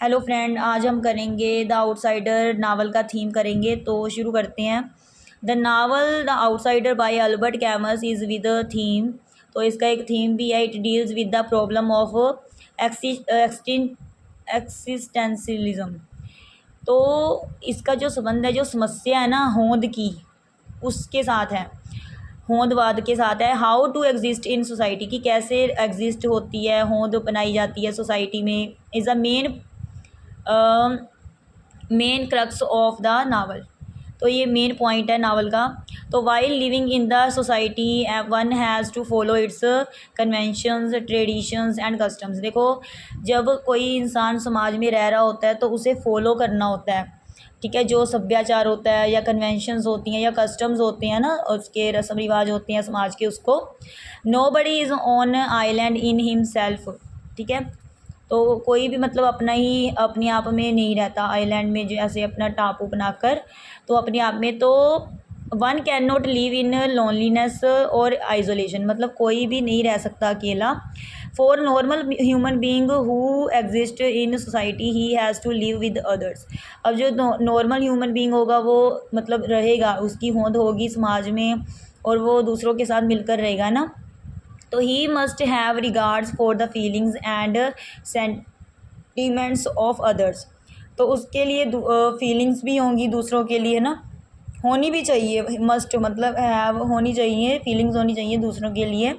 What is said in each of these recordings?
Hello friend, आज हम करेंगे द आउटसाइडर नावल का थीम करेंगे। तो शुरू करते हैं। The novel the outsider by Albert Camus is with a theme. तो इसका एक थीम भी है। It deals with the problem of existentialism. तो इसका जो संबंध है, जो समस्या है ना होंद की, उसके साथ है। होंदवाद के साथ है। How to exist in society, की कैसे एग्जिस्ट होती है, होंद बनाई जाती है सोसाइटी में, is a main crux of the novel. तो ये मेन पॉइंट है नावल का। तो while living in the society one has to follow its conventions, traditions and customs. देखो, जब कोई इंसान समाज में रह रहा होता है तो उसे फॉलो करना होता है, ठीक है। जो सभ्याचार होता है या कन्वेंशंस होती हैं या कस्टम्स होते हैं ना, उसके रस्म रिवाज होते हैं समाज के, उसको nobody is an island in himself, ठीक है। तो कोई भी मतलब अपना ही अपने आप में नहीं रहता आइलैंड में, जैसे अपना टापू बनाकर, तो अपने आप में। तो one can not live in loneliness और आइसोलेशन, मतलब कोई भी नहीं रह सकता अकेला। For normal human being who exist in society he has to live with others. अब जो नॉर्मल ह्यूमन बीइंग होगा वो मतलब रहेगा, उसकी होंद होगी समाज में और वो दूसरों के साथ मिलकर रहेगा ना। तो he must have regards for the feelings and sentiments of others. तो उसके लिए फीलिंग्स भी होंगी दूसरों के लिए ना, होनी भी चाहिए। मस्ट मतलब हैव होनी चाहिए, फीलिंग्स होनी चाहिए दूसरों के लिए।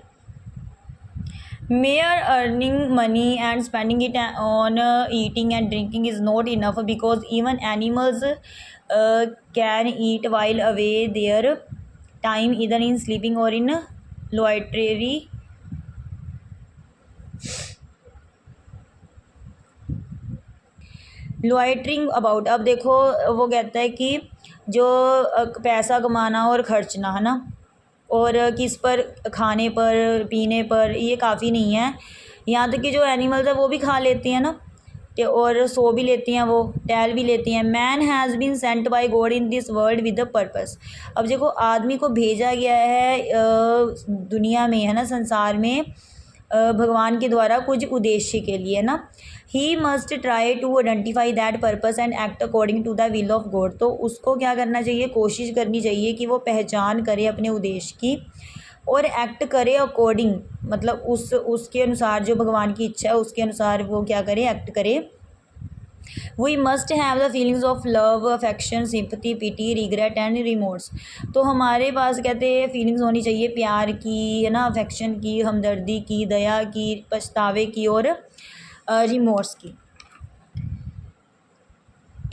Mayor earning money and spending it on eating and drinking is not enough, because even animals can eat while away their time इधर इन स्लीपिंग और इन लोइट्रेरी। Loitering about. अब देखो, वो कहता है कि जो पैसा कमाना और खर्चना है ना, और किस पर, खाने पर पीने पर, ये काफ़ी नहीं है। यहाँ तक कि जो एनिमल्स है वो भी खा लेती हैं ना, और सो भी लेती हैं, वो टहल भी लेती हैं। Man has been sent by God in this world with a purpose. अब देखो, आदमी को भेजा गया है दुनिया में, है ना, संसार में, भगवान के द्वारा कुछ उद्देश्य के लिए ना। He must try to identify that purpose and act according to the will of God. तो उसको क्या करना चाहिए, कोशिश करनी चाहिए कि वो पहचान करे अपने उद्देश्य की और एक्ट करे अकॉर्डिंग, मतलब उसके अनुसार, जो भगवान की इच्छा है उसके अनुसार वो क्या करे, एक्ट करे। We must have the feelings of love, affection, sympathy, pity, regret and remorse. तो हमारे पास कहते हैं फीलिंग्स होनी चाहिए, प्यार की, है ना, अफेक्शन की, हमदर्दी की, दया की, पछतावे की और रिमोर्स की।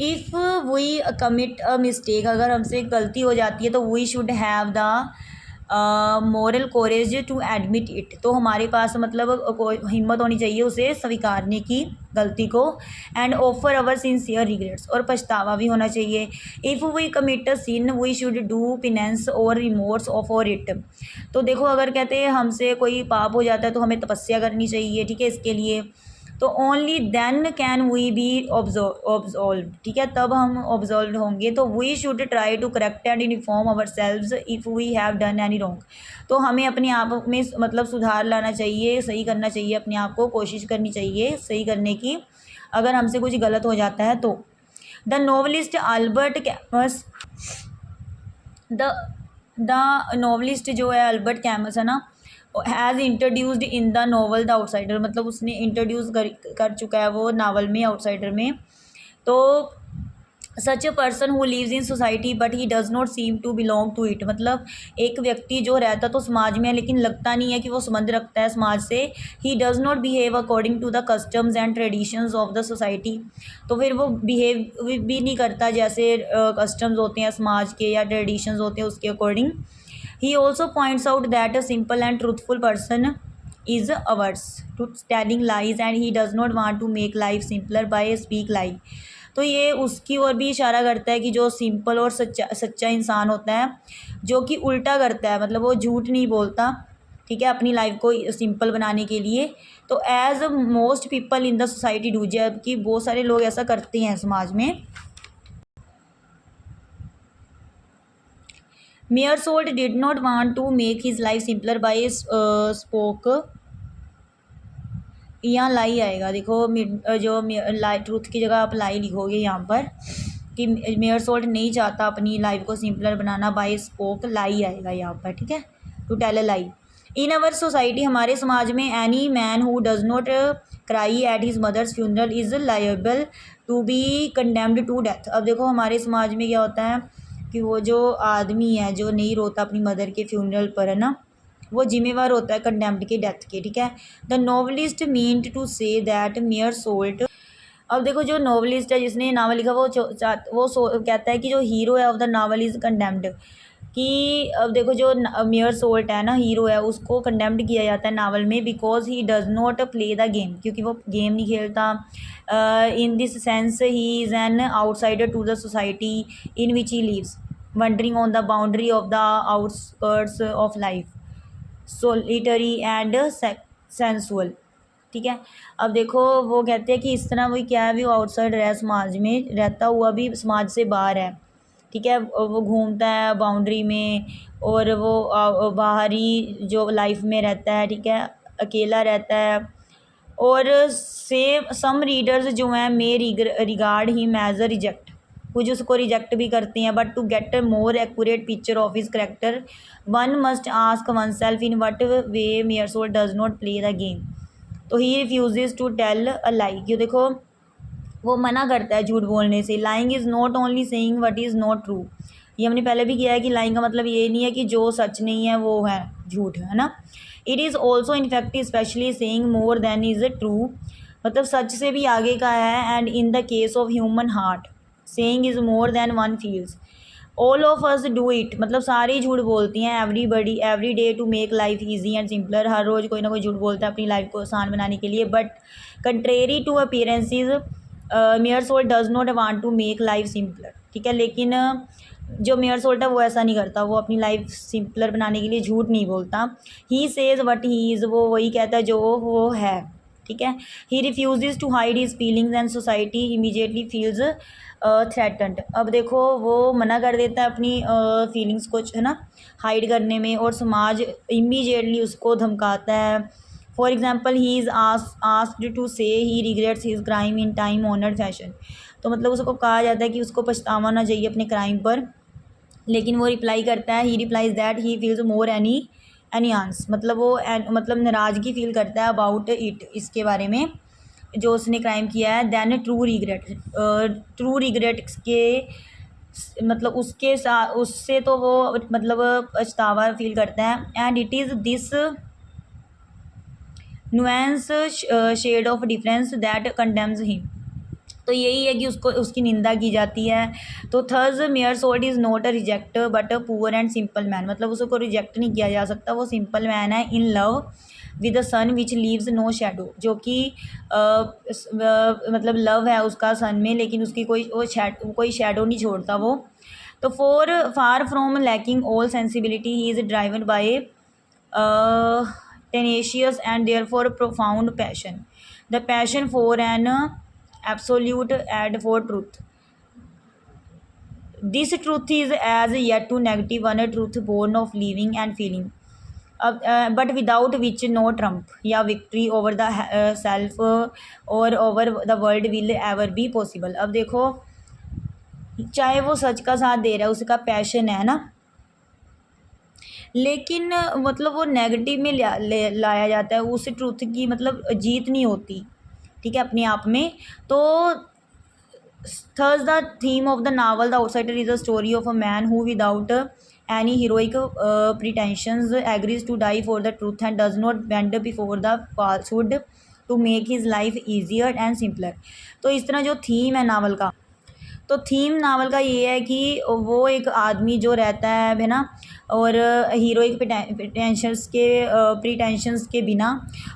If we commit a mistake, अगर हमसे गलती हो जाती है तो we should have the moral courage to admit it. तो हमारे पास मतलब हिम्मत होनी चाहिए उसे स्वीकारने की, गलती को। And offer our sincere regrets, और पछतावा भी होना चाहिए। If we commit a sin we should do penance और रिमोर्स फॉर इट। तो देखो, अगर कहते हैं हमसे कोई पाप हो जाता है तो हमें तपस्या करनी चाहिए, ठीक है, इसके लिए। तो only then can we be absolve, ठीक है, तब हम ऑब्जॉल्व होंगे। तो we should try to correct and inform ourselves if we have done any wrong. तो हमें अपने आप में मतलब सुधार लाना चाहिए, सही करना चाहिए अपने आप को, कोशिश करनी चाहिए सही करने की, अगर हमसे कुछ गलत हो जाता है तो। The novelist Albert कैमस, the the novelist जो है अल्बर्ट कैमस, है ना, has introduced in the novel the outsider, मतलब उसने इंट्रोड्यूस कर चुका है वो नावल में, आउटसाइडर में। तो such a person who lives in society but he does not seem to belong to it, मतलब एक व्यक्ति जो रहता तो समाज में है लेकिन लगता नहीं है कि वो संबंध रखता है समाज से। He does not behave according to the customs and traditions of the society. तो फिर वो बिहेव भी नहीं करता जैसे कस्टम्स होते हैं समाज के या ट्रेडिशंस होते हैं उसके according. He also points out that a simple and truthful person is averse to telling lies and he does not want to make life simpler by speak lie। तो ये उसकी ओर भी इशारा करता है कि जो सिंपल और सच्चा इंसान होता है, जो कि उल्टा करता है, मतलब वो झूठ नहीं बोलता, ठीक है, अपनी लाइफ को सिंपल बनाने के लिए। तो as most people in the society do, जबकि बहुत सारे लोग ऐसा करते हैं समाज में। Meersold did not want to make his life simpler by spoke यहाँ लाई आएगा, देखो जो लाई ट्रूथ की जगह आप लाई लिखोगे यहाँ पर कि मेयर सोल्ट नहीं चाहता अपनी लाइफ को सिंपलर बनाना, बाय स्पोक लाई आएगा यहाँ पर, ठीक है, to tell a lie. In our society, हमारे समाज में, any man who does not cry at his mother's funeral is liable to be condemned to death. अब देखो हमारे समाज में क्या होता है कि वो जो आदमी है जो नहीं रोता अपनी मदर के फ्यूनरल पर, है ना, वो जिम्मेवार होता है कंडेम्ड के, डेथ के, ठीक है। The novelist meant to say that Meursault. अब देखो जो नॉवलिस्ट है जिसने ये नावल लिखा कहता है कि जो हीरो है of the novel is condemned, कि अब देखो जो मेयर सोल्ट है ना, हीरो है, उसको कंडेम्ड किया जाता है नावल में because he does not play the game, क्योंकि वो गेम नहीं खेलता। In this sense he is an outsider to the society in which he lives, wandering on the boundary of the outskirts of life, solitary and sensual, ठीक है। अब देखो वो कहते हैं कि इस तरह वही क्या है, भी वो आउटसाइडर है, समाज में रहता हुआ भी समाज से बाहर है, ठीक है। वो घूमता है बाउंड्री में और वो बाहरी जो लाइफ में रहता है, ठीक है, अकेला रहता है। और सेम सम रीडर्स जो हैं may regard him as a reject, कुछ उसको रिजेक्ट भी करते हैं, but to get a more accurate picture of his character one must ask oneself in what way Meursault does not play the game. तो he refuses to tell a lie, क्यों देखो वो मना करता है झूठ बोलने से। Lying is not only saying what is not true, ये हमने पहले भी किया है कि लाइंग का मतलब ये नहीं है कि जो सच नहीं है वो है झूठ, है ना। It is also in fact specially saying more than is true, मतलब सच से भी आगे का है। And in the case of human heart saying is more than one feels, all of us do it, मतलब सारे ही झूठ बोलती हैं, everybody every day to make life easy and simpler, हर रोज़ कोई ना कोई झूठ बोलता है अपनी लाइफ को आसान बनाने के लिए। But contrary to appearances Meursault does not want to make life simpler, ठीक है। लेकिन जो मेयर सोल्ट है वो ऐसा नहीं करता, वो अपनी लाइफ सिंपलर बनाने के लिए झूठ नहीं बोलता। He says what he is, वो वही कहता है जो वो है, ठीक है। He refuses to hide his feelings and society immediately feels threatened. अब देखो वो मना कर देता है अपनी फीलिंग्स को, है ना, हाइड करने में, और समाज इमीडिएटली उसको धमकाता है। For example he is asked to say he regrets his crime in time honoured fashion, तो मतलब उसको कहा जाता है कि उसको पछतावा ना चाहिए अपने क्राइम पर, लेकिन वो रिप्लाई करता है, he replies that he feels more annoyance, मतलब वो मतलब नाराज़गी फील करता है अबाउट इट, इसके बारे में जो उसने क्राइम किया है। दैन ट्रू रिग्रेट के मतलब उसके साथ उससे तो वो मतलब पछतावा फील करता है। And it is this nuance shade of difference that condemns him, तो यही है कि उसको उसकी निंदा की जाती है। तो thus Meursault is not a reject but a poor and simple man, मतलब उसको रिजेक्ट नहीं किया जा सकता, वो सिंपल मैन है। In love with the sun which leaves no shadow, जो कि मतलब लव है उसका सन में, लेकिन उसकी कोई शेडो नहीं छोड़ता वो। तो far from lacking all sensibility he is driven by tenacious and therefore profound passion, the passion for an absolute and for truth. This truth is as yet to negative one truth born of living and feeling, but without which no trump या victory over the self or over the world will ever be possible। अब देखो चाहे वो सच का साथ दे रहा है, उसका पैशन है ना, लेकिन मतलब वो नेगेटिव में लाया जाता है, उस ट्रूथ की मतलब जीत नहीं होती, ठीक है, अपने आप में। तो thus the theme of the novel the Outsider is a story of a man who without any heroic pretensions agrees to die for the truth and does not bend before the falsehood to make his life easier and simpler. तो इस तरह जो theme है novel का, तो theme novel का ये है कि वो एक आदमी जो रहता है ना, और हीरोइक प्रीटेंशंस के बिना,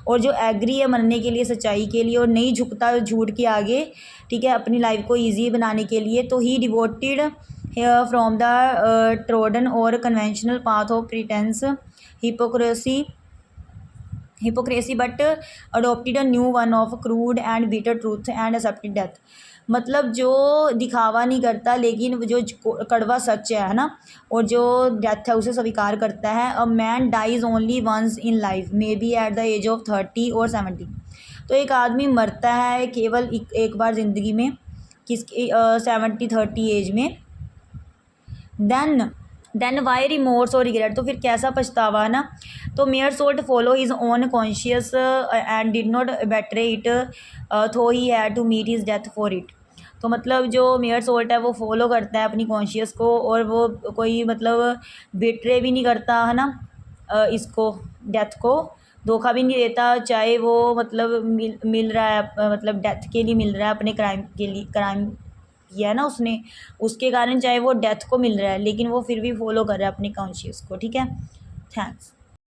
और जो एग्री है मरने के लिए सच्चाई के लिए, और नहीं झुकता झूठ के आगे, ठीक है, अपनी लाइफ को इजी बनाने के लिए। तो ही डिवोटेड फ्रॉम द ट्रोडन और conventional path of प्रीटेंस hypocrisy but adopted a new one of crude and bitter truth and accepted death, मतलब जो दिखावा नहीं करता लेकिन जो कड़वा सच है ना, और जो डेथ है उसे स्वीकार करता है। A man dies only once in life maybe at the age of 30 और 70, तो एक आदमी मरता है केवल एक बार ज़िंदगी में, किसकी 70-30 एज में, देन वाई रिमोर्स और रिग्रेट, तो फिर कैसा पछतावा है ना। तो Meursault follow his own conscious and did not betray it though he had to meet his death for it. तो मतलब जो मेयर सोल्ट है वो फॉलो करता है अपनी कॉन्शियस को, और वो कोई मतलब बेट्रे भी नहीं करता है ना, इसको डेथ को धोखा भी नहीं देता, चाहे वो मतलब मिल रहा है मतलब डेथ के लिए मिल रहा है, अपने क्राइम के लिए, क्राइम किया है ना उसने, उसके कारण चाहे वो डेथ को मिल रहा है, लेकिन वो फिर भी फॉलो कर रहा है अपनी कॉन्शियस को। ठीक है, थैंक्स।